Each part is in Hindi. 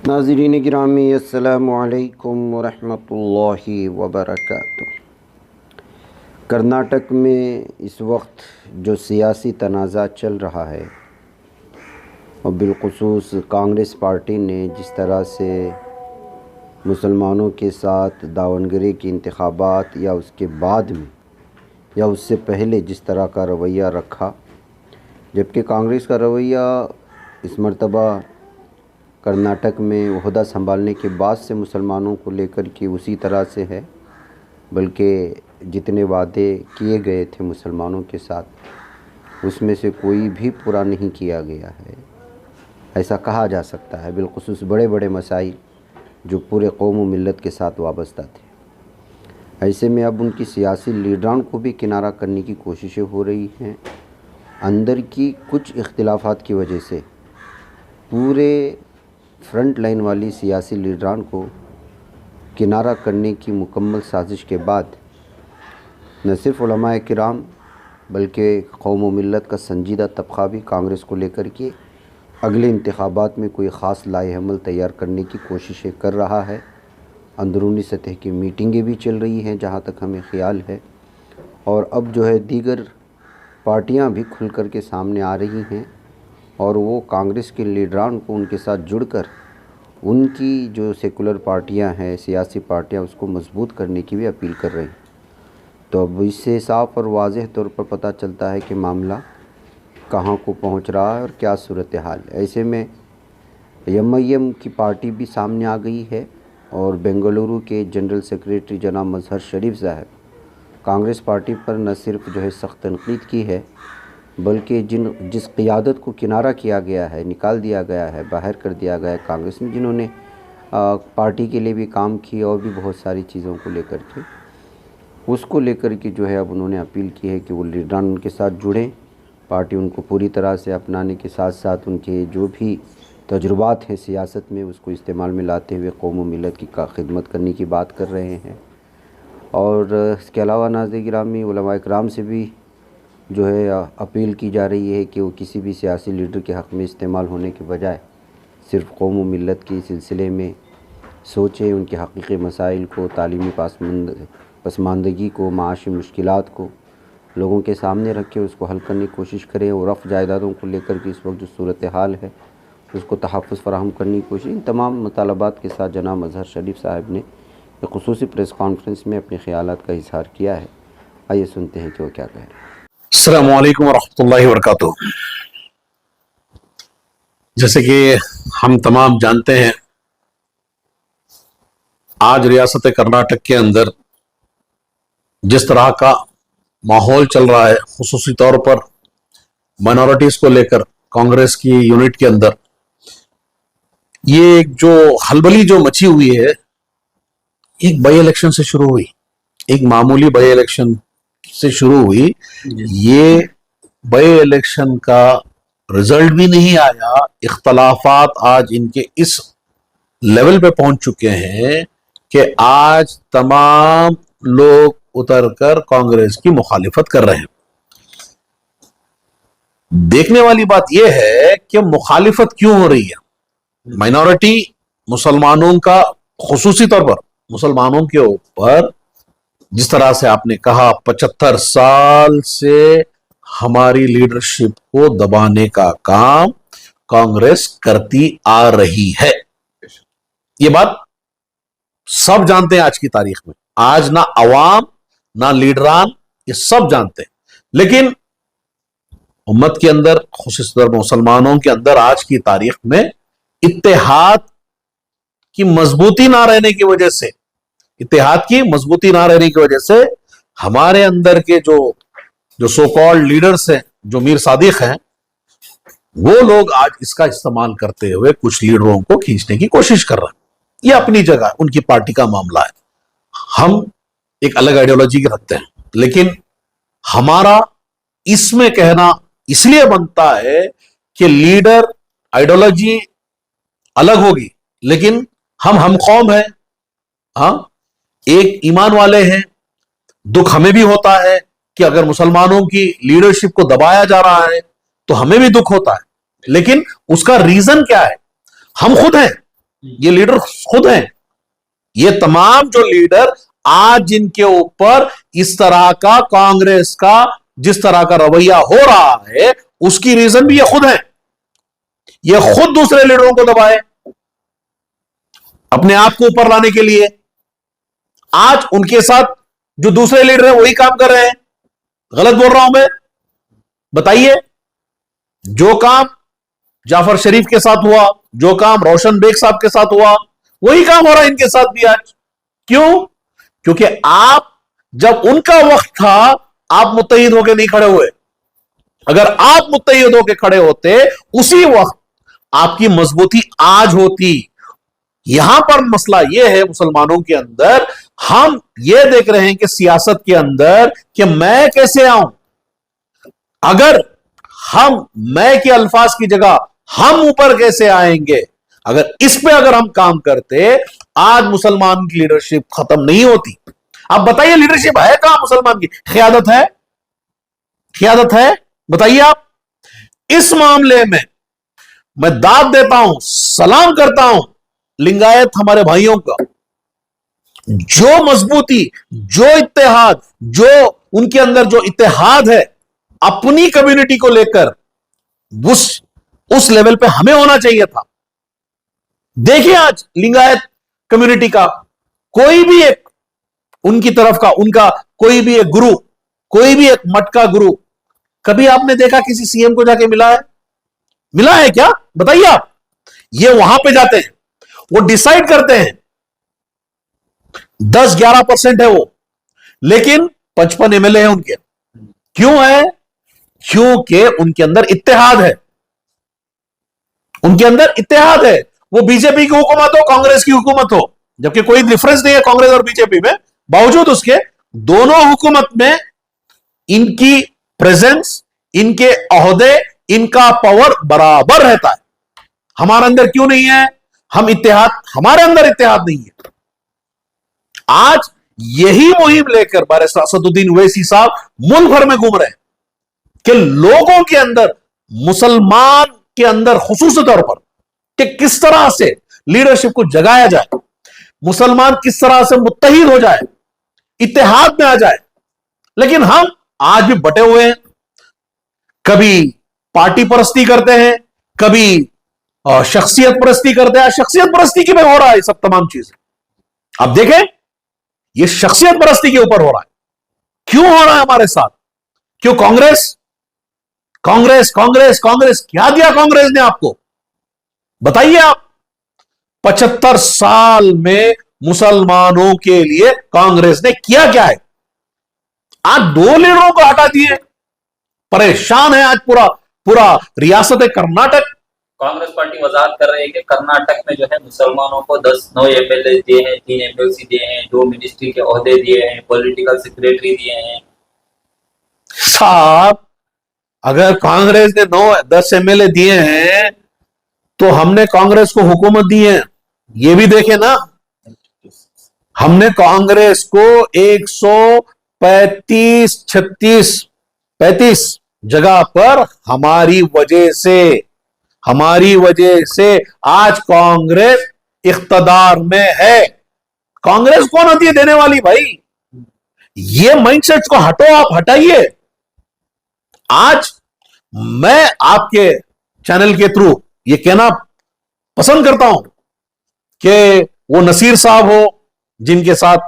नाज़रीन गिरामी अस्सलामु अलैकुम वरहमतुल्लाहि वबरकातुह। कर्नाटक में इस वक्त जो सियासी तनाज़ा चल रहा है और बिलखुसूस कांग्रेस पार्टी ने जिस तरह से मुसलमानों के साथ दावनगिरी के इंतखाबात या उसके बाद में या उससे पहले जिस तरह का रवैया रखा, जबकि कांग्रेस का रवैया इस मर्तबा कर्नाटक में ओहदा संभालने के बाद से मुसलमानों को लेकर के उसी तरह से है, बल्कि जितने वादे किए गए थे मुसलमानों के साथ उसमें से कोई भी पूरा नहीं किया गया है, ऐसा कहा जा सकता है। बिलखुसूस बड़े बड़े मसाइल जो पूरे कौम व मिल्लत के साथ वाबस्ता थे। ऐसे में अब उनकी सियासी लीडरान को भी किनारा करने की कोशिशें हो रही हैं। अंदर की कुछ इख्तिलाफात की वजह से पूरे फ्रंट लाइन वाली सियासी लीडरान को किनारा करने की मुकम्मल साजिश के बाद न सिर्फ उलमाए किराम बल्कि कौम व मिल्लत का संजीदा तबक़ा भी कांग्रेस को लेकर के अगले इंतखाबात में कोई ख़ास लाए-ए-अमल तैयार करने की कोशिशें कर रहा है। अंदरूनी सतह की मीटिंगें भी चल रही हैं जहाँ तक हमें ख़्याल है, और अब जो है दीगर पार्टियाँ भी खुल कर के सामने आ रही हैं और वो कांग्रेस के लीडरान को उनके साथ जुड़कर उनकी जो सेकुलर पार्टियां हैं, सियासी पार्टियां, उसको मजबूत करने की भी अपील कर रही हैं। तो अब इससे साफ़ और वाज़ेह तौर पर पता चलता है कि मामला कहाँ को पहुंच रहा है और क्या सूरत हाल है। ऐसे में एमआईएम की पार्टी भी सामने आ गई है और बेंगलुरु के जनरल सेक्रेटरी जनाब मजहर शरीफ साहब कांग्रेस पार्टी पर न सिर्फ जो है सख्त तनकीद की है, बल्कि जिस क़ियादत को किनारा किया गया है, निकाल दिया गया है, बाहर कर दिया गया है कांग्रेस में, जिन्होंने पार्टी के लिए भी काम किया और भी बहुत सारी चीज़ों को लेकर के, उसको लेकर के जो है अब उन्होंने अपील की है कि वो लीडरान उनके साथ जुड़ें। पार्टी उनको पूरी तरह से अपनाने के साथ साथ उनके जो भी तजुर्बात हैं सियासत में उसको इस्तेमाल में लाते हुए कौम व मिल्लत की खिदमत करने की बात कर रहे हैं। और इसके अलावा नाज़रीन गिरामी उलमाए किराम से भी जो है अपील की जा रही है कि वो किसी भी सियासी लीडर के हक़ में इस्तेमाल होने के बजाय सिर्फ़ कौम व मिल्लत के सिलसिले में सोचें, उनके हकीकी मसाइल को, तालीमी पसमानदगी को, माशी मुश्किलात को लोगों के सामने रख के उसको हल करने की कोशिश करें और रफ़ जायदादों को लेकर के इस वक्त जो सूरत हाल है उसको तहफ़्फ़ुज़ फ़राहम करने की कोशिश। इन तमाम मुतालबात के साथ जनाब मजहर शरीफ साहब ने एक ख़ुसूसी प्रेस कॉन्फ्रेंस में अपने ख़यालात का इज़हार किया है। आइए सुनते हैं कि वो क्या कह रहे हैं। अस्सलामु अलैकुम वरहमतुल्लाहि वबरकातुह। जैसे कि हम तमाम जानते हैं, आज रियासत कर्नाटक के अंदर जिस तरह का माहौल चल रहा है, खुसूसी तौर पर माइनॉरिटीज को लेकर कांग्रेस की यूनिट के अंदर ये जो हलबली जो मची हुई है, एक बाई इलेक्शन से शुरू हुई, एक मामूली बाई इलेक्शन से शुरू हुई। ये बाई इलेक्शन का रिजल्ट भी नहीं आया, इख्तलाफात आज इनके इस लेवल पे पहुंच चुके हैं कि आज तमाम लोग उतरकर कांग्रेस की मुखालिफत कर रहे हैं। देखने वाली बात यह है कि मुखालिफत क्यों हो रही है। माइनॉरिटी मुसलमानों का, खुसूसी तौर पर मुसलमानों के ऊपर जिस तरह से आपने कहा 75 साल से हमारी लीडरशिप को दबाने का काम कांग्रेस करती आ रही है। ये बात सब जानते हैं आज की तारीख में। आज ना अवाम ना लीडरान ये सब जानते हैं, लेकिन उम्मत के अंदर, खुसूसी तौर पर मुसलमानों के अंदर आज की तारीख में इत्तेहाद की मजबूती ना रहने की वजह से, इत्तेहाद की मजबूती ना रहने की वजह से हमारे अंदर के जो सो कॉल्ड लीडर्स हैं, जो मीर सादिक हैं, वो लोग आज इसका इस्तेमाल करते हुए कुछ लीडरों को खींचने की कोशिश कर रहे हैं। ये अपनी जगह उनकी पार्टी का मामला है, हम एक अलग आइडियोलॉजी रखते हैं, लेकिन हमारा इसमें कहना इसलिए बनता है कि लीडर आइडियोलॉजी अलग होगी, लेकिन हम कौम है, हाँ, एक ईमान वाले हैं। दुख हमें भी होता है कि अगर मुसलमानों की लीडरशिप को दबाया जा रहा है तो हमें भी दुख होता है, लेकिन उसका रीजन क्या है? हम खुद हैं, ये लीडर खुद हैं। ये तमाम जो लीडर आज जिनके ऊपर इस तरह का कांग्रेस का जिस तरह का रवैया हो रहा है, उसकी रीजन भी ये खुद है। ये खुद दूसरे लीडरों को दबाए अपने आप को ऊपर लाने के लिए। आज उनके साथ जो दूसरे लीडर हैं वही काम कर रहे हैं। गलत बोल रहा हूं मैं? बताइए। जो काम जाफर शरीफ के साथ हुआ, जो काम रोशन बेग साहब के साथ हुआ, वही काम हो रहा है इनके साथ भी आज। क्यों? क्योंकि आप जब उनका वक्त था, आप मुत्तहिद होकर नहीं खड़े हुए। अगर आप मुत्तहिद होकर खड़े होते उसी वक्त, आपकी मजबूती आज होती। यहां पर मसला यह है मुसलमानों के अंदर, हम यह देख रहे हैं कि सियासत के अंदर कि मैं कैसे आऊं। अगर हम मैं के अल्फाज की जगह हम ऊपर कैसे आएंगे, अगर इस पे अगर हम काम करते, आज मुसलमान की लीडरशिप खत्म नहीं होती। आप बताइए लीडरशिप है कहां मुसलमान की? क़यादत है? क़यादत है? बताइए आप। इस मामले में मैं दाद देता हूं, सलाम करता हूं लिंगायत हमारे भाइयों का। जो मजबूती, जो इत्तेहाद, जो उनके अंदर जो इत्तेहाद है अपनी कम्युनिटी को लेकर, उस लेवल पे हमें होना चाहिए था। देखिए आज लिंगायत कम्युनिटी का कोई भी एक उनकी तरफ का उनका कोई भी एक गुरु, कोई भी एक मठ का गुरु, कभी आपने देखा किसी सीएम को जाके मिला है? मिला है क्या? बताइए आप। ये वहां पे जाते हैं, वो डिसाइड करते हैं। 10-11% है वो, लेकिन 55 एमएलए है उनके। क्यों है? क्योंकि उनके अंदर इत्तेहाद है। उनके अंदर इत्तेहाद है। वो बीजेपी की हुकूमत हो, कांग्रेस की हुकूमत हो, जबकि कोई डिफरेंस नहीं है कांग्रेस और बीजेपी में, बावजूद उसके दोनों हुकूमत में इनकी प्रेजेंस, इनके ओहदे, इनका पावर बराबर रहता है। हमारे अंदर क्यों नहीं है? हम इत्तेहाद, हमारे अंदर इत्तेहाद नहीं है। आज यही मुहिम लेकर बैरिस्टर असदुद्दीन ओवैसी साहब मुल्क भर में घूम रहे हैं कि लोगों के अंदर, मुसलमान के अंदर खुसूसी तौर पर, कि किस तरह से लीडरशिप को जगाया जाए, मुसलमान किस तरह से मुत्तहिद हो जाए, इत्तेहाद में आ जाए। लेकिन हम आज भी बटे हुए हैं। कभी पार्टी परस्ती करते हैं, कभी शख्सियत परस्ती करते हैं। शख्सियत परस्ती की में हो रहा है सब तमाम चीजें। आप देखें, ये शख्सियत परस्ती के ऊपर हो रहा है। क्यों हो रहा है हमारे साथ? क्यों? कांग्रेस कांग्रेस कांग्रेस कांग्रेस। क्या दिया कांग्रेस ने आपको? बताइए आप। 75 साल में मुसलमानों के लिए कांग्रेस ने किया क्या है? आज 2 लीडरों को हटा दिए, परेशान है आज पूरा पूरा रियासत कर्नाटक। कांग्रेस पार्टी वजाहत कर रही है कि कर्नाटक में जो है मुसलमानों को 9 एमएलए दिए हैं, 3 एमएलसी दिए हैं, 2 मिनिस्ट्री के ओहदे दिए हैं, पॉलिटिकल सेक्रेटरी दिए हैं। साहब, अगर कांग्रेस ने 9-10 एमएलए दिए हैं तो हमने कांग्रेस को हुकूमत दी है, ये भी देखे ना। हमने कांग्रेस को 135 जगह पर हमारी वजह से आज कांग्रेस इख्तदार में है। कांग्रेस कौन होती है देने वाली? भाई, ये माइंडसेट को हटो, आप हटाइए। आज मैं आपके चैनल के थ्रू ये कहना पसंद करता हूं कि वो नसीर साहब हो, जिनके साथ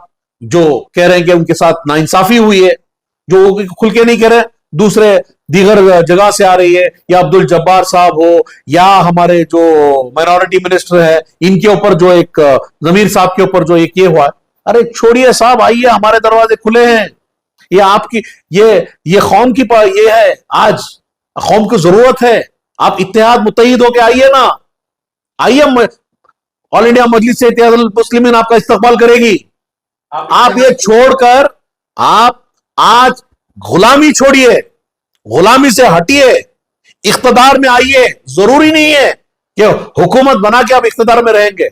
जो कह रहे हैं कि उनके साथ नाइंसाफी हुई है, जो वो खुल के नहीं कह रहे, दूसरे दीगर जगह से आ रही है, या अब्दुल जब्बार साहब हो, या हमारे जो माइनॉरिटी मिनिस्टर है, इनके ऊपर जो एक जमीर साहब के ऊपर जो एक ये हुआ है। अरे छोड़िए साहब, आइए, हमारे दरवाजे खुले हैं। ये आपकी ये कौम की ये है, आज कौम की जरूरत है। आप इत्तेहाद मुत्तहिद होके आइए ना, आइए। ऑल इंडिया मजलिस इत्तेहादुल मुस्लिमीन आपका इस्तकबाल करेगी। आप ये छोड़कर आप आज गुलामी छोड़िए, गुलामी से हटिए, इख्तदार में आइए। जरूरी नहीं है कि हुकूमत बना के आप इख्तदार में रहेंगे।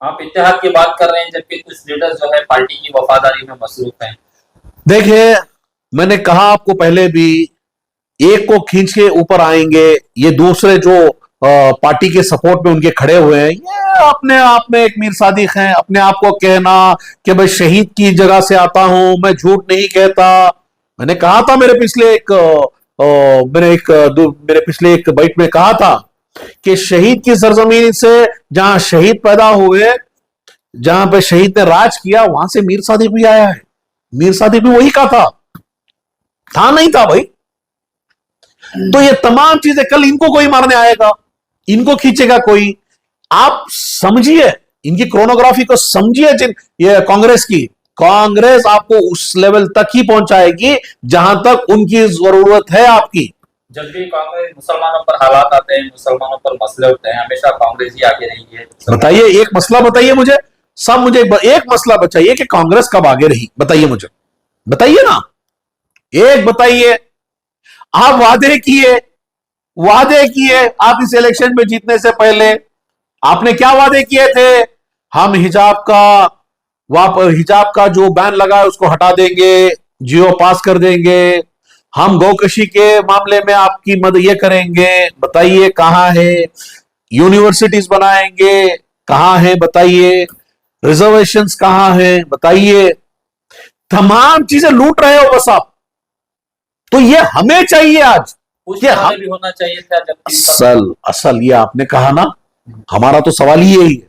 आप इत्तेहाद की बात कर रहे हैं, जबकि कुछ लीडर जो है पार्टी की वफादारी में मसरूफ हैं। देखिए, मैंने कहा आपको पहले भी, एक को खींच के ऊपर आएंगे, ये दूसरे जो पार्टी के सपोर्ट में उनके खड़े हुए हैं, ये अपने आप में एक मीर सादिक हैं। अपने आप को कहना कि मैं शहीद की जगह से आता हूं, मैं झूठ नहीं कहता। मैंने कहा था मेरे पिछले एक बाइट में कहा था कि शहीद की सरजमीन से जहां शहीद पैदा हुए, जहां पे शहीद ने राज किया, वहां से मीर सादिक भी आया है। मीर सादिक भी वही का था नहीं था भाई। तो ये तमाम चीजें, कल इनको कोई मारने आएगा, इनको खींचेगा कोई। आप समझिए, इनकी क्रोनोग्राफी को समझिए। ये कांग्रेस आपको उस लेवल तक ही पहुंचाएगी जहां तक उनकी जरूरत है आपकी। जब भी कांग्रेस मुसलमानों पर हालात आते हैं, मुसलमानों पर मसले उठते हैं, हमेशा कांग्रेस ही आगे रही है। बताइए, एक मसला बताइए मुझे, मुझे एक मसला बताइए कि कांग्रेस कब आगे रही, बताइए मुझे, बताइए ना, एक बताइए। आप वादे किए आप इस इलेक्शन में जीतने से पहले आपने क्या वादे किए थे? हम हिजाब का जो बैन लगा है उसको हटा देंगे, जियो पास कर देंगे, हम गौकशी के मामले में आपकी मदद ये करेंगे, बताइए कहां है? यूनिवर्सिटीज बनाएंगे, कहां है बताइए? रिजर्वेशंस कहां है बताइए? तमाम चीजें लूट रहे हो बस आप। तो ये हमें चाहिए आज कि हम भी होना चाहिए था जब असल ये आपने कहा ना, हमारा तो सवाल ही यही है।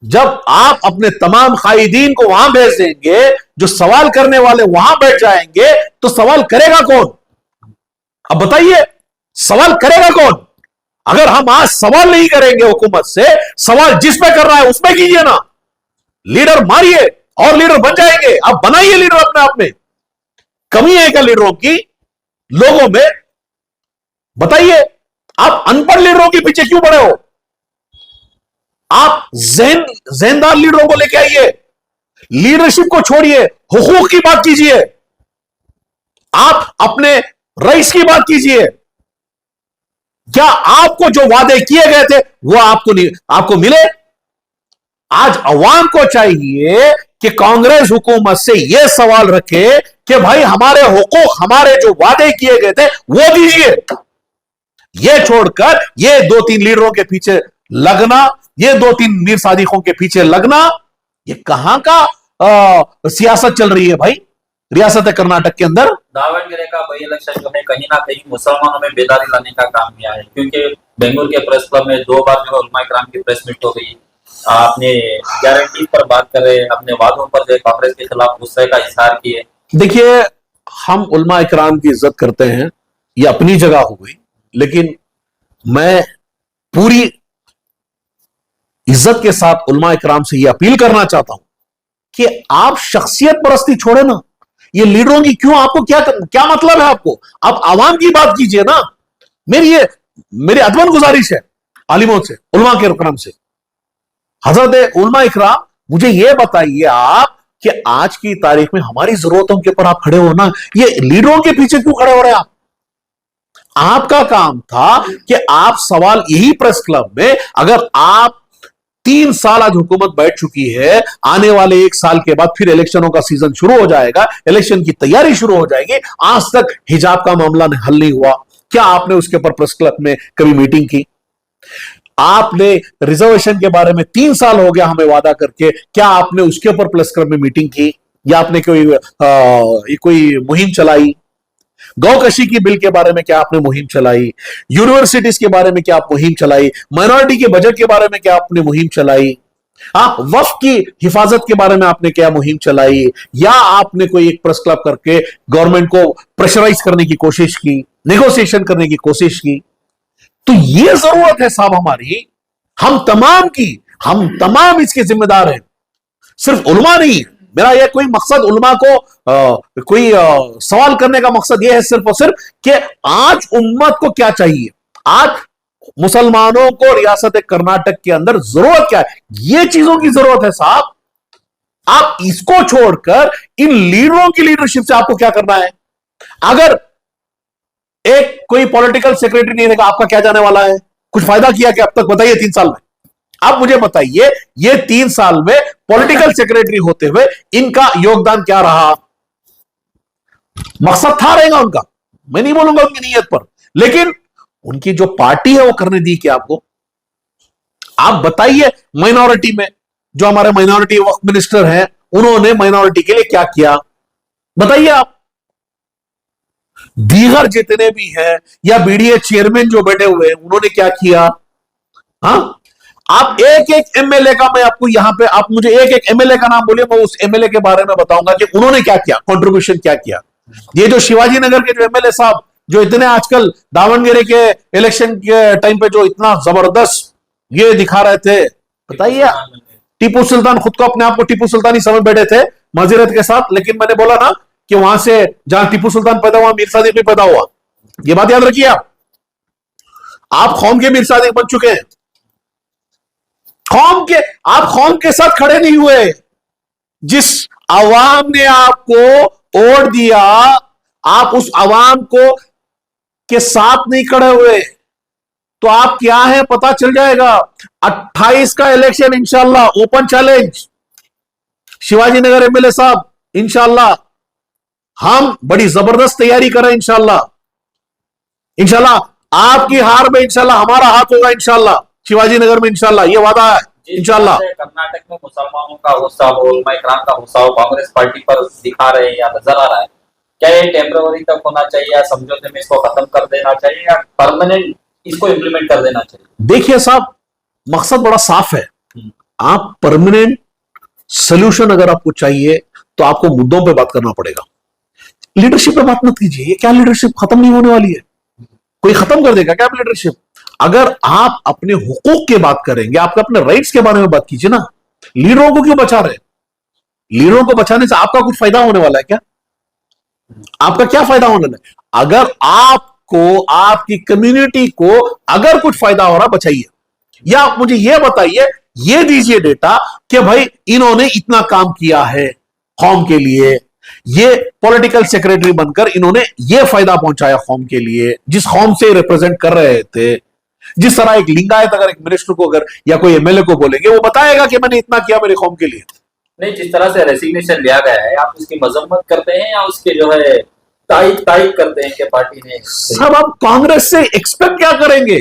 जब आप अपने तमाम कायदीन को वहां भेज देंगे, जो सवाल करने वाले वहां बैठ जाएंगे, तो सवाल करेगा कौन? अब बताइए, सवाल करेगा कौन? अगर हम आज सवाल नहीं करेंगे हुकूमत से, सवाल जिस पे कर रहा है उसमें कीजिए ना। लीडर मारिए और लीडर बन जाएंगे। आप बनाइए लीडर अपने आप में। कमी है क्या लीडरों की लोगों में? बताइए। आप अनपढ़ लीडरों के पीछे क्यों पड़े हो? आप ज़हनदार लीडरों को लेके आइए। लीडरशिप को छोड़िए, हुकूक की बात कीजिए। आप अपने रईस की बात कीजिए। क्या आपको जो वादे किए गए थे वो आपको मिले? आज अवाम को चाहिए कि कांग्रेस हुकूमत से यह सवाल रखे कि भाई हमारे हुकूक, हमारे जो वादे किए गए थे वो दीजिए। ये छोड़कर ये 2-3 लीडरों के पीछे लगना, ये 2-3 मीर सादिकों के पीछे लगना, ये कहां का सियासत चल रही है भाई रियासत कर्नाटक के अंदर? दावणगेरे का बाई इलेक्शन जो है कहीं ना कहीं मुसलमानों में बेदारी लाने का काम किया है, क्योंकि बेंगलुरु के प्रेस क्लब में 2 बार जो है उलमा इकराम की प्रेस मीट हो गई। आपने गारंटी पर बात कर रहे, अपने वादों पर जो कांग्रेस के खिलाफ गुस्से का इजहार किए। देखिए, हम उलमा इकराम की इज्जत करते हैं, ये अपनी जगह हो गई, लेकिन मैं पूरी इज्जत के साथ उलमा इकराम से यह अपील करना चाहता हूं कि आप शख्सियत परस्ती छोड़े ना। ये लीडरों की क्यों, आपको क्या मतलब है? आपको आप आवाम की बात कीजिए ना। मेरी अदबन गुजारिश है आलिमों से, उलमा के इकराम से। हजरत उलमा इकराम, मुझे यह बताइए आप कि आज की तारीख में हमारी जरूरतों के ऊपर आप खड़े हो ना, ये लीडरों के पीछे क्यों खड़े हो रहे हैं आप? आपका काम था कि आप सवाल यही प्रेस क्लब में, अगर आप 3 साल आज हुकूमत बैठ चुकी है, आने वाले 1 साल के बाद फिर इलेक्शनों का सीजन शुरू हो जाएगा, इलेक्शन की तैयारी शुरू हो जाएगी, आज तक हिजाब का मामला हल नहीं हुआ। क्या आपने उसके ऊपर प्रेस क्लब में कभी मीटिंग की? आपने रिजर्वेशन के बारे में 3 साल हो गया हमें वादा करके, क्या आपने उसके ऊपर प्रेस क्लब में मीटिंग की? या आपने कोई मुहिम चलाई? गौकशी की बिल के बारे में क्या आपने मुहिम चलाई? यूनिवर्सिटीज के बारे में क्या आप मुहिम चलाई? माइनॉरिटी के बजट के बारे में क्या आपने मुहिम चलाई? वक्फ की हिफाजत के बारे में आपने क्या मुहिम चलाई? या आपने कोई एक प्रेस क्लब करके गवर्नमेंट को प्रेशराइज करने की कोशिश की, नेगोशिएशन करने की कोशिश की? तो यह जरूरत है साहब हमारी, हम तमाम इसके जिम्मेदार हैं, सिर्फ उलमा नहीं। मेरा यह कोई मकसद उलमा को सवाल करने का मकसद यह है सिर्फ और सिर्फ कि आज उम्मत को क्या चाहिए, आज मुसलमानों को रियासत कर्नाटक के अंदर जरूरत क्या है, ये चीजों की जरूरत है साहब। आप इसको छोड़कर इन लीडरों की लीडरशिप से आपको क्या करना है? अगर एक कोई पॉलिटिकल सेक्रेटरी नहीं रहेगा, आपका क्या जाने वाला है? कुछ फायदा किया क्या अब तक? बताइए 3 साल में। आप मुझे बताइए, ये 3 साल में पॉलिटिकल सेक्रेटरी होते हुए इनका योगदान क्या रहा? मकसद था रहेगा उनका, मैं नहीं बोलूंगा उनकी नीयत पर, लेकिन उनकी जो पार्टी है वो करने दी क्या आपको? आप बताइए, माइनॉरिटी में जो हमारे माइनॉरिटी वक्फ मिनिस्टर हैं, उन्होंने माइनॉरिटी के लिए क्या किया? बताइए आप। दीगर जितने भी हैं या बीडीए चेयरमैन जो बैठे हुए हैं, उन्होंने क्या किया? हाँ, आप एक एक एमएलए का, मैं आपको यहां पे, आप मुझे एक एक एमएलए का नाम बोलिए, मैं उस एमएलए के बारे में बताऊंगा कि उन्होंने क्या किया, कंट्रीब्यूशन क्या किया। ये जो शिवाजी नगर के जो एमएलए साहब जो इतने आजकल दावणगेरे के इलेक्शन के टाइम पे जो इतना जबरदस्त ये दिखा रहे थे, बताइए। टीपू सुल्तान, खुद को अपने आप को टीपू सुल्तान ही समझ बैठे थे मजीरत के साथ, लेकिन मैंने बोला ना कि वहां से जहां टीपू सुल्तान पैदा हुआ, मीर सादिक भी पैदा हुआ। ये बात याद रखिए। आप कौम के मीर सादिक बन चुके हैं। आप कौम के साथ खड़े नहीं हुए। जिस अवाम ने आपको वोट दिया, आप उस अवाम को के साथ नहीं खड़े हुए, तो आप क्या है पता चल जाएगा। 28 का इलेक्शन इंशाल्लाह, open challenge Shivaji Nagar MLA साहब, इंशाल्लाह हम बड़ी जबरदस्त तैयारी करें। इंशाल्लाह आपकी हार में इंशाल्लाह हमारा हाथ होगा। इंशाल्लाह शिवाजी नगर में इंशाल्लाह ये वादा है। इंशाल्लाह कर्नाटक में मुसलमानों का गुस्सा, उलमा इकराम का गुस्सा कांग्रेस पार्टी पर दिखा रहे हैं या नजर आ रहा है, क्या ये टेम्पररी तक होना चाहिए या समझौते में इसको खत्म कर देना चाहिए या परमानेंट इसको इंप्लीमेंट कर देना चाहिए? देखिए साहब, मकसद बड़ा साफ है। आप परमानेंट सोल्यूशन अगर आपको चाहिए तो आपको मुद्दों पे बात करना पड़ेगा। लीडरशिप पे बात मत कीजिए। ये क्या लीडरशिप खत्म नहीं होने वाली है? कोई खत्म कर देगा क्या आप लीडरशिप? अगर आप अपने हुकूक की बात करेंगे, आप अपने राइट्स के बारे में बात कीजिए ना। लीडरों को क्यों बचा रहे? लीडरों को बचाने से आपका कुछ फायदा होने वाला है क्या? आपका क्या फायदा होने वाला है? अगर आपको, आपकी कम्युनिटी को अगर कुछ फायदा हो रहा, बचाइए। या आप मुझे यह बताइए, यह दीजिए डेटा कि भाई इन्होंने इतना काम किया है कौम के लिए, ये पॉलिटिकल सेक्रेटरी बनकर इन्होंने ये फायदा पहुंचाया कौम के लिए, जिस कौम से रिप्रेजेंट कर रहे थे। जिस तरह एक लिंगायत अगर एक मिनिस्टर को अगर या कोई एमएलए को बोलेंगे, वो बताएगा कि मैंने इतना किया मेरे कौम के लिए। नहीं, जिस तरह से रेसिग्नेशन लिया गया है, आप उसकी मजम्मत करते हैं या उसके जो है तारीफ करते हैं कि पार्टी ने? सब आप कांग्रेस से एक्सपेक्ट क्या करेंगे?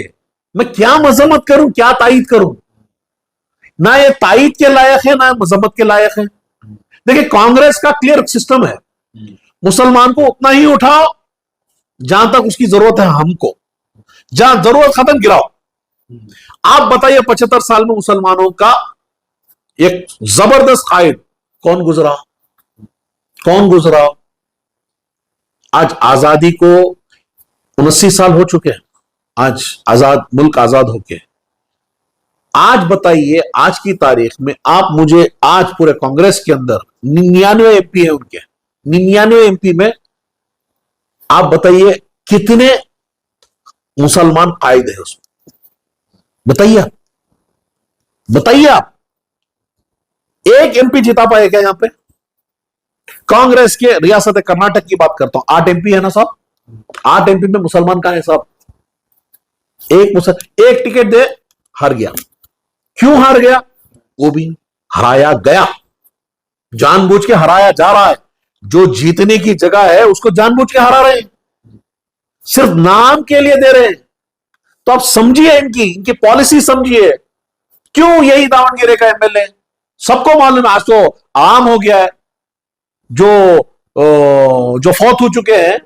मैं क्या मजम्मत करूं, क्या तायद करूं? ना ये तायद के लायक है, ना मजम्मत के लायक है। देखिए, कांग्रेस का क्लियर सिस्टम है, मुसलमान को उतना ही उठाओ जहां तक उसकी जरूरत है, हमको जहां जरूरत खत्म गिराओ। आप बताइए 75 साल में मुसलमानों का एक जबरदस्त कायद कौन गुजरा? कौन गुजरा? आज आजादी को 79 साल हो चुके हैं। आज आजाद मुल्क आजाद होके, आज बताइए, आज की तारीख में आप मुझे, आज पूरे कांग्रेस के अंदर 99 एमपी है उनके, 99 एमपी में आप बताइए कितने मुसलमान कायद है उसमें? बताइए, बताइए आप। एक एमपी जिता पाए क्या यहां पे? कांग्रेस के रियासत कर्नाटक की बात करता हूं, 8 एमपी है ना साहब, 8 एमपी में मुसलमान कहां है साहब? एक टिकट दे, हार गया। क्यों हार गया? वो भी हराया गया, जानबूझ के हराया जा रहा है। जो जीतने की जगह है उसको जानबूझ के हरा रहे हैं, सिर्फ नाम के लिए दे रहे हैं। तो आप समझिए, इनकी पॉलिसी समझिए। क्यों यही दावणगेरे का एमएलए, सबको मालूम है, आज तो आम हो गया है, जो फौत हो चुके हैं,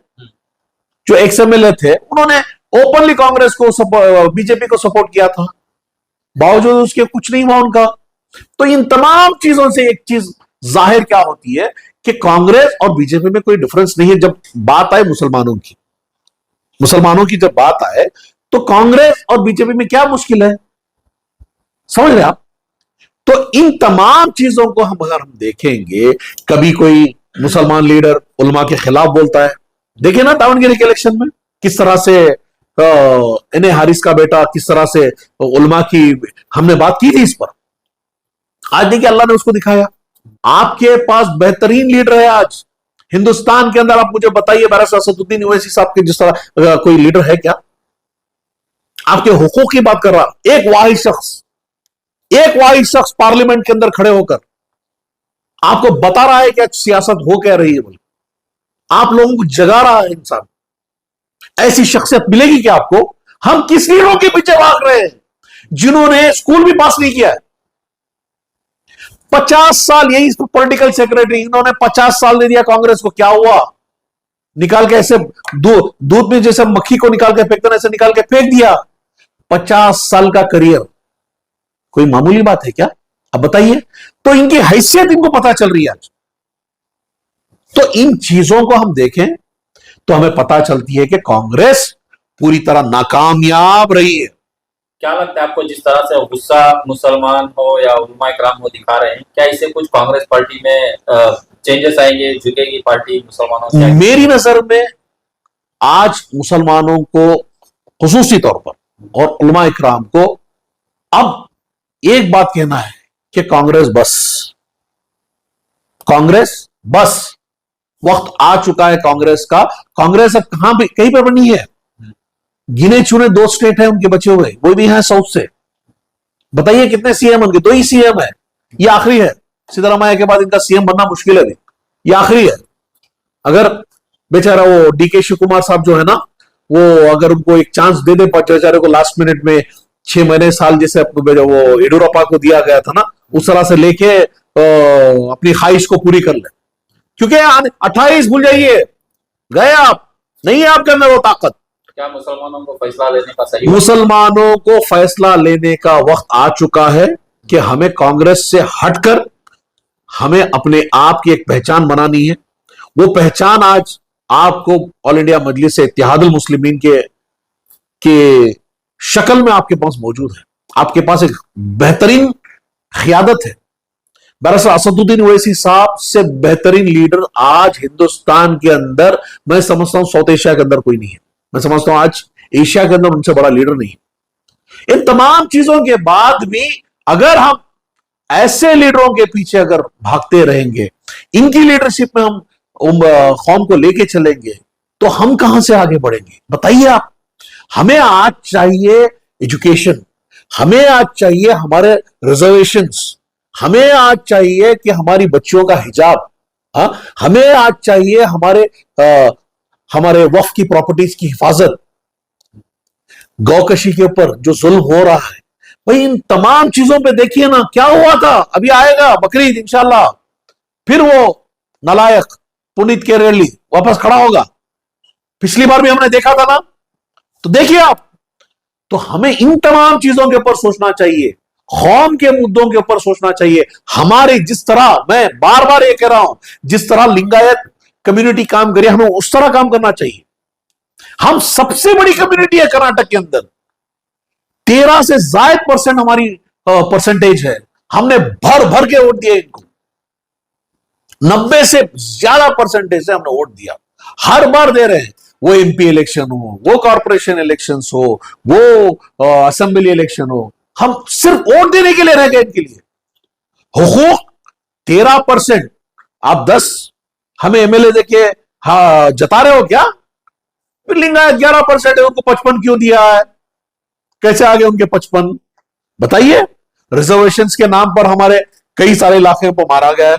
जो एक्स एमएलए थे, उन्होंने ओपनली कांग्रेस को, बीजेपी को सपोर्ट किया था, बावजूद उसके कुछ नहीं हुआ उनका। तो इन तमाम चीजों से एक चीज जाहिर क्या होती है कि कांग्रेस और बीजेपी में कोई डिफरेंस नहीं है। जब बात आए मुसलमानों की जब बात आए, तो कांग्रेस और बीजेपी में क्या मुश्किल है? समझ रहे आप? तो इन तमाम चीजों को अगर हम देखेंगे, कभी कोई मुसलमान लीडर उलमा के खिलाफ बोलता है। देखिए ना दावणगेरे के इलेक्शन में किस तरह से इन्हें हारिस का बेटा, किस तरह से उलमा की हमने बात की थी इस पर। आज देखिए अल्लाह ने उसको दिखाया। आपके पास बेहतरीन लीडर है आज हिंदुस्तान के अंदर। आप मुझे बताइए, बैरिस्टर असदुद्दीन ओवैसी साहब के जिस तरह कोई लीडर है क्या? आपके हुकूक की बात कर रहा एक वाहिद शख्स पार्लियामेंट के अंदर खड़े होकर आपको बता रहा है कि सियासत हो क्या रही है, बोले आप लोगों को जगा रहा है इंसान। ऐसी शख्सियत मिलेगी क्या आपको? हम किस लीडरों के पीछे भाग रहे हैं जिन्होंने स्कूल भी पास नहीं किया है? 50 साल यही पॉलिटिकल सेक्रेटरी, इन्होंने 50 साल दे दिया कांग्रेस को। क्या हुआ? निकाल के ऐसे दूध में जैसे मक्खी को निकाल के फेंकते, ऐसे निकाल के फेंक दिया। 50 साल का करियर कोई मामूली बात है क्या? अब बताइए। तो इनकी हैसियत इनको पता चल रही है आज। तो इन चीजों को हम देखें तो हमें पता चलती है कि कांग्रेस पूरी तरह नाकामयाब रही है। क्या लगता है आपको, जिस तरह से गुस्सा मुसलमान हो या उलमाए किराम हो दिखा रहे हैं, क्या इससे कुछ कांग्रेस पार्टी में चेंजेस आएंगे? झुकेगी पार्टी मुसलमानों से? मेरी नजर में आज मुसलमानों को खुसूसी तौर पर और उलमाए किराम को अब एक बात कहना है कि कांग्रेस बस वक्त आ चुका है कांग्रेस का। कांग्रेस अब कहां भी कहीं पर नहीं है। गिने चुने 2 स्टेट है उनके बचे हुए, वो भी हैं साउथ से। बताइए कितने सीएम उनके? 2 ही सीएम है, ये आखिरी है। सिद्धरामैया के बाद इनका सीएम बनना मुश्किल है, ये आखिरी है। अगर बेचारा वो डीके शिव कुमार साहब जो है ना, वो अगर उनको एक चांस दे दे बेचारे को लास्ट मिनट में 6 महीने साल जैसे वो येडियुरप्पा को दिया गया था ना, उस तरह से लेके अपनी ख्वाहिश को पूरी कर ले। क्योंकि 28 भूल जाइए, गए आप, नहीं है आपके अंदर वो ताकत। क्या मुसलमानों को फैसला लेने का सही? मुसलमानों को फैसला लेने का वक्त आ चुका है कि हमें कांग्रेस से हटकर हमें अपने आप की एक पहचान बनानी है। वो पहचान आज आपको ऑल इंडिया मजलिस इत्तेहादुल मुस्लिमीन के शक्ल में आपके पास मौजूद है। आपके पास एक बेहतरीन क़ियादत है। दरअसल असदुद्दीन ओवैसी साहब से बेहतरीन लीडर आज हिंदुस्तान के अंदर, मैं समझता हूं साउथ एशिया के अंदर कोई नहीं है। मैं समझता हूं आज एशिया के अंदर उनसे बड़ा लीडर नहीं है। इन तमाम चीजों के बाद भी अगर हम ऐसे लीडरों के पीछे अगर भागते रहेंगे, इनकी लीडरशिप में हम कौम को लेके चलेंगे, तो हम कहां से आगे बढ़ेंगे? बताइए आप। हमें आज चाहिए एजुकेशन, हमें आज चाहिए हमारे रिजर्वेशंस, हमें आज चाहिए कि हमारी बच्चियों का हिजाब, हमें आज चाहिए हमारे वक्फ की प्रॉपर्टीज की हिफाजत, गौकशी के ऊपर जो जुल्म हो रहा है। भाई इन तमाम चीजों पे देखिए ना क्या हुआ था। अभी आएगा बकरीद इंशाल्लाह, फिर वो नालायक पुनीत केरली वापस खड़ा होगा। पिछली बार भी हमने देखा था ना। तो देखिए आप, तो हमें इन तमाम चीजों के ऊपर सोचना चाहिए, कौम के मुद्दों के ऊपर सोचना चाहिए। हमारे जिस तरह, मैं बार बार ये कह रहा हूं, जिस तरह लिंगायत कम्युनिटी काम करिए, हमें उस तरह काम करना चाहिए। हम सबसे बड़ी कम्युनिटी है कर्नाटक के अंदर, 13 से ज्यादा % हमारी परसेंटेज है। हमने भर भर के वोट दिए इनको, 90 से ज्यादा परसेंटेज से हमने वोट दिया, हर बार दे रहे हैं। वो एमपी इलेक्शन हो, वो कॉर्पोरेशन इलेक्शंस हो, वो असेंबली इलेक्शन हो, हम सिर्फ वोट देने के लिए रह गए इनके लिए। हुकूक 13%, आप 10 हमें एमएलए देके जता रहे हो क्या? फिर लिंगायत 11% है, उनको 55 क्यों दिया है? कैसे आगे उनके 55? बताइए। रिजर्वेशंस के नाम पर हमारे कई सारे इलाके पर मारा गया है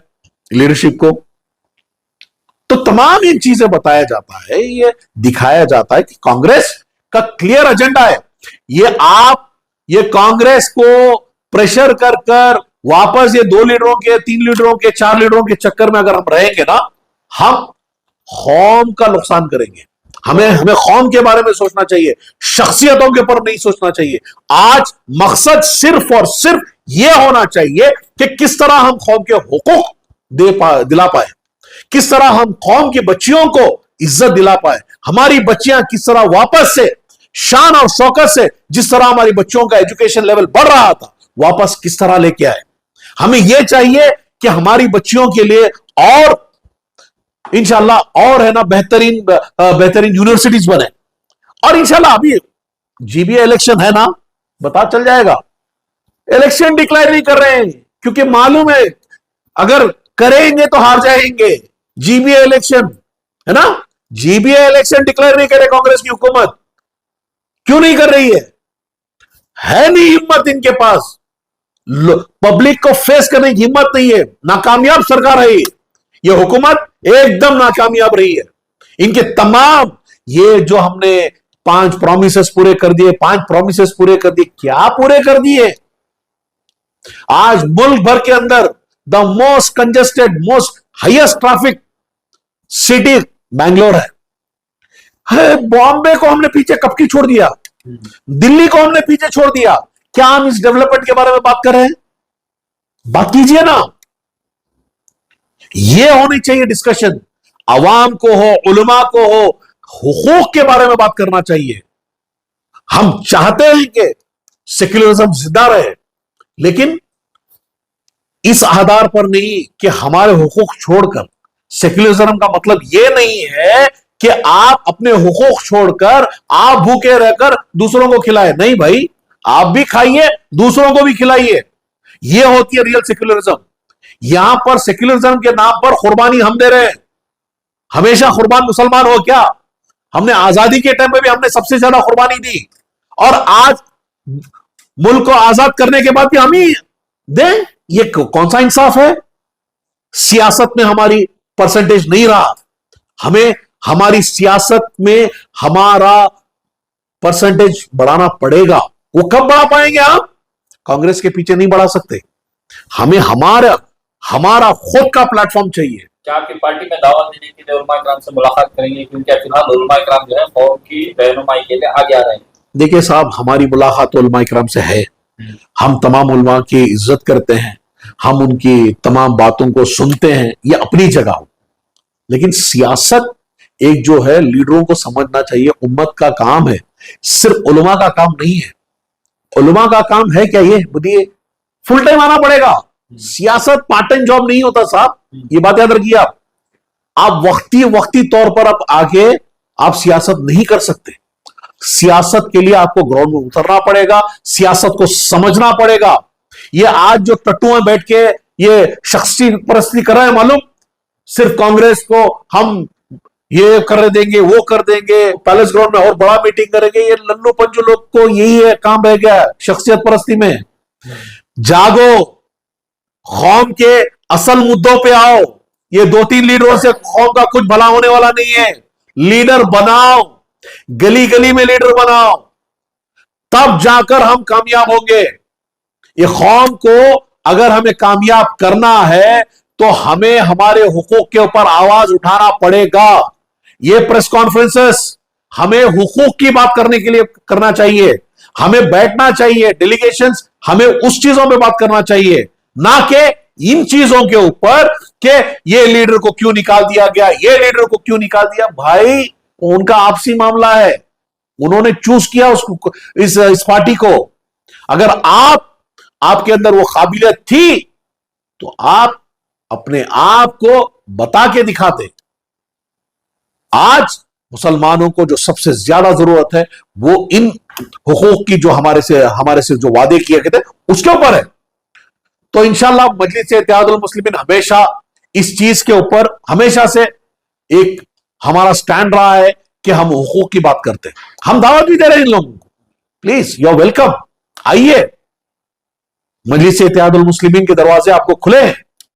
लीडरशिप को। तो तमाम ये चीजें बताया जाता है, ये दिखाया जाता है कि कांग्रेस का क्लियर एजेंडा है। ये कांग्रेस को प्रेशर कर कर वापस ये 2 लीडरों के, 3 लीडरों के, 4 लीडरों के चक्कर में अगर हम रहेंगे ना, हम कौम का नुकसान करेंगे। हमें कौम के बारे में सोचना चाहिए, शख्सियतों के ऊपर नहीं सोचना चाहिए। आज मकसद सिर्फ और सिर्फ यह होना चाहिए कि किस तरह हम कौम के हुकूक दिला पाए, किस तरह हम कौम की बच्चियों को इज्जत दिला पाए, हमारी बच्चियां किस तरह वापस से शान और शौकत से, जिस तरह हमारी बच्चों का एजुकेशन लेवल बढ़ रहा था, वापस किस तरह लेके आए। हमें यह चाहिए कि हमारी बच्चियों के लिए और इंशाल्लाह और है ना बेहतरीन यूनिवर्सिटीज बने। और इंशाल्लाह अभी जीबीए इलेक्शन है ना, बता चल जाएगा। इलेक्शन डिक्लेयर नहीं कर रहे हैं क्योंकि मालूम है अगर करेंगे तो हार जाएंगे। जीबीए इलेक्शन है ना, जीबीए इलेक्शन डिक्लेयर नहीं करे कांग्रेस की हुकूमत। क्यों नहीं कर रही है नहीं हिम्मत इनके पास, पब्लिक को फेस करने की हिम्मत नहीं है। नाकामयाब सरकार है ये हुकूमत, एकदम नाकामयाब रही है। इनके तमाम ये जो हमने 5 प्रोमिसेस पूरे कर दिए, 5 प्रोमिसेस पूरे कर दिए। क्या पूरे कर दिए? आज मुल्क भर के अंदर the most congested, most highest traffic city Bangalore है। बॉम्बे को हमने पीछे कब की छोड़ दिया, दिल्ली को हमने पीछे छोड़ दिया। क्या हम इस डेवलपमेंट के बारे में बात कर रहे हैं? बात कीजिए ना। यह होनी चाहिए डिस्कशन, अवाम को हो, उलमा को हो, हुकूक के बारे में बात करना चाहिए। हम चाहते हैं कि सेक्युलरिज्म जिंदा रहे, लेकिन इस आधार पर नहीं कि हमारे हुकूक छोड़कर। सेक्युलरिज्म का मतलब यह नहीं है कि आप अपने हुकूक छोड़कर आप भूखे रहकर दूसरों को खिलाए। नहीं भाई, आप भी खाइए, दूसरों को भी खिलाइए। यह होती है रियल सेक्युलरिज्म। यहां पर सेक्युलरिज्म के नाम पर कुर्बानी हम दे रहे हैं। हमेशा कुर्बान मुसलमान हो क्या? हमने आजादी के टाइम में भी हमने सबसे ज्यादा कुर्बानी दी, और आज मुल्क को आजाद करने के बाद भी हम ही दें? ये कौन सा इंसाफ है? सियासत में हमारी परसेंटेज नहीं रहा। हमें हमारी सियासत में हमारा परसेंटेज बढ़ाना पड़ेगा। वो कब बढ़ा पाएंगे आप? कांग्रेस के पीछे नहीं बढ़ा सकते। हमें हमारा खुद का प्लेटफॉर्म चाहिए। क्या आपकी पार्टी में दावत देने के लिए उलमा इकराम से मुलाकात करेंगे? क्योंकि फिलहाल उलमा इकराम जो है कौम की रहनुमाई के लिए आगे आ रहे हैं। देखिए साहब, हमारी मुलाकात उलमा इकराम से है। हम तमाम उलमा की इज्जत करते हैं, हम उनकी तमाम बातों को सुनते हैं, ये अपनी जगह हो। लेकिन सियासत एक जो है, लीडरों को समझना चाहिए उम्मत का काम है, सिर्फ उलमा का काम नहीं है। उलमा का काम है क्या? ये बुझिए, फुल टाइम आना पड़ेगा। सियासत पार्ट टाइम जॉब नहीं होता साहब, ये बात याद रखिए। आप वक्ती तौर पर आप आगे आप सियासत नहीं कर सकते। सियासत के लिए आपको ग्राउंड में उतरना पड़ेगा, सियासत को समझना पड़ेगा। ये आज जो टट्टू में बैठ के ये शख्सी परस्ती कर रहे हैं, मालूम, सिर्फ कांग्रेस को हम ये कर देंगे, वो कर देंगे, पैलेस ग्राउंड में और बड़ा मीटिंग करेंगे। ये लल्लू पंजू लोग को यही है काम रह गया शख्सियत परस्ती में। जागो, कौम के असल मुद्दों पे आओ। ये 2-3 लीडरों से कौम का कुछ भला होने वाला नहीं है। लीडर बनाओ, गली गली में लीडर बनाओ, तब जाकर हम कामयाब होंगे। ये कौम को अगर हमें कामयाब करना है तो हमें हमारे हुकूक के ऊपर आवाज उठाना पड़ेगा। ये प्रेस कॉन्फ्रेंसेस हमें हुकूक की बात करने के लिए करना चाहिए। हमें बैठना चाहिए, डेलीगेशंस हमें उस चीजों पे बात करना चाहिए, ना कि इन चीजों के ऊपर कि ये लीडर को क्यों निकाल दिया गया, ये लीडर को क्यों निकाल दिया। भाई, उनका आपसी मामला है, उन्होंने चूज किया उसको, इस पार्टी को। अगर आपके अंदर वो काबिलियत थी तो आप अपने आप को बता के दिखाते। आज मुसलमानों को जो सबसे ज्यादा जरूरत है वो इन हुकूक की, जो हमारे से जो वादे किए गए थे उसके ऊपर है। तो इंशाअल्लाह मजलिस इत्तेहादुल मुस्लिमीन हमेशा इस चीज के ऊपर हमेशा से एक हमारा स्टैंड रहा है कि हम हुकूक की बात करते हैं। हम दावत भी दे रहे हैं इन लोगों को, प्लीज यू आर वेलकम, आइए। मजलिस इत्तेहादुल मुस्लिमीन के दरवाजे आपको खुले हैं।